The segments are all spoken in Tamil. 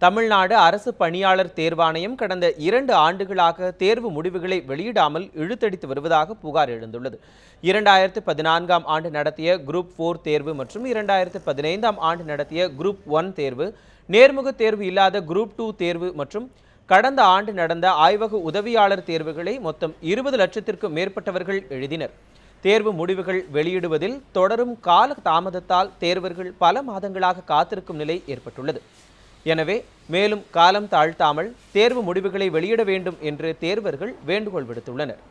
தமிழ்நாடு அரசு பணியாளர் தேர்வாணையம் கடந்த 2 ஆண்டுகளாக தேர்வு முடிவுகளை வெளியிடாமல் இழுத்தடித்து வருவதாக புகார் எழுந்துள்ளது. 2014ஆம் ஆண்டு நடத்திய குரூப் 4 தேர்வு மற்றும் 2015ஆம் ஆண்டு நடத்திய குரூப் 1 தேர்வு, நேர்முக தேர்வு இல்லாத குரூப் 2 தேர்வு மற்றும் கடந்த ஆண்டு நடந்த ஆய்வக உதவியாளர் தேர்வுகளை மொத்தம் 20 லட்சத்திற்கும் மேற்பட்டவர்கள் எழுதினர். தேர்வு முடிவுகள் வெளியிடுவதில் தொடரும் கால தாமதத்தால் தேர்வர்கள் பல மாதங்களாக காத்திருக்கும் நிலை ஏற்பட்டுள்ளது. எனவே மேலும் காலம் தாழ்த்தாமல் தேர்வு முடிவுகளை வெளியிட வேண்டும் என்று தேர்வர்கள் வேண்டுகோள் விடுத்துள்ளனர்.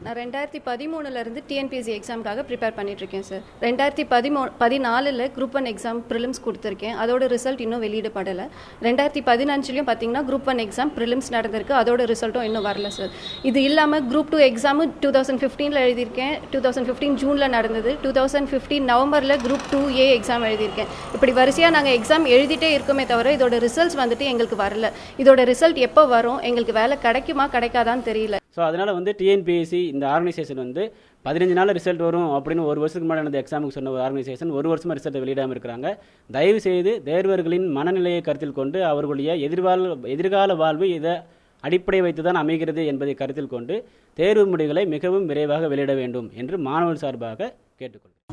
நான் 2013 டிஎன்பிஎஸ்சி எக்ஸாமுக்காக ப்ரிப்பேர் பண்ணிட்டுருக்கேன் சார். 2014 குரூப் 1 எக்ஸாம் ப்ரிலிம்ஸ் கொடுத்துருக்கேன். அதோட ரிசல்ட் இன்னும் வெளியிடப்படலை. 2015 பார்த்தீங்கன்னா குரூப் 1 எக்ஸாம் ப்ரிலிம்ஸ் நடந்திருக்கு. அதோட ரிசல்ட்டும் இன்னும் வரல சார். இது இல்லாமல் குரூப் 2 எக்ஸாமு 2015 எழுதியிருக்கேன். 2015 ஜூனில் நடந்தது. 2015 நவம்பரில் குரூப் 2A எக்ஸாம் எழுதியிருக்கேன். இப்படி வரிசையாக நாங்கள் எக்ஸாம் எழுதிட்டே இருக்கோமே தவிர இதோட ரிசல்ட்ஸ் வந்துட்டு எங்களுக்கு வரல. இதோட ரிசல்ட் எப்போ வரும், எங்களுக்கு வேலை கிடைக்குமா கிடைக்காதான்னு தெரியல. ஸோ அதனால் டிஎன்பிஎஸ்சி இந்த ஆர்கனைசேஷன் 15 நாள் ரிசல்ட் வரும் அப்படின்னு ஒரு வருஷத்துக்கு முன்னாடி நடந்த எக்ஸாமுக்கு சொன்ன ஒரு ஆர்கனைசேஷன் ஒரு வருஷமாக ரிசல்ட்டை வெளியிடாமல் இருக்கிறாங்க. தயவு செய்து தேர்வர்களின் மனநிலையை கருத்தில் கொண்டு அவர்களுடைய எதிர்கால வாழ்வு இதை அடிப்படை வைத்து தான் அமைகிறது என்பதை கருத்தில் கொண்டு தேர்வு முடிவுகளை மிகவும் விரைவாக வெளியிட வேண்டும் என்று மாணவர் சார்பாக கேட்டுக்கொள்கிறேன்.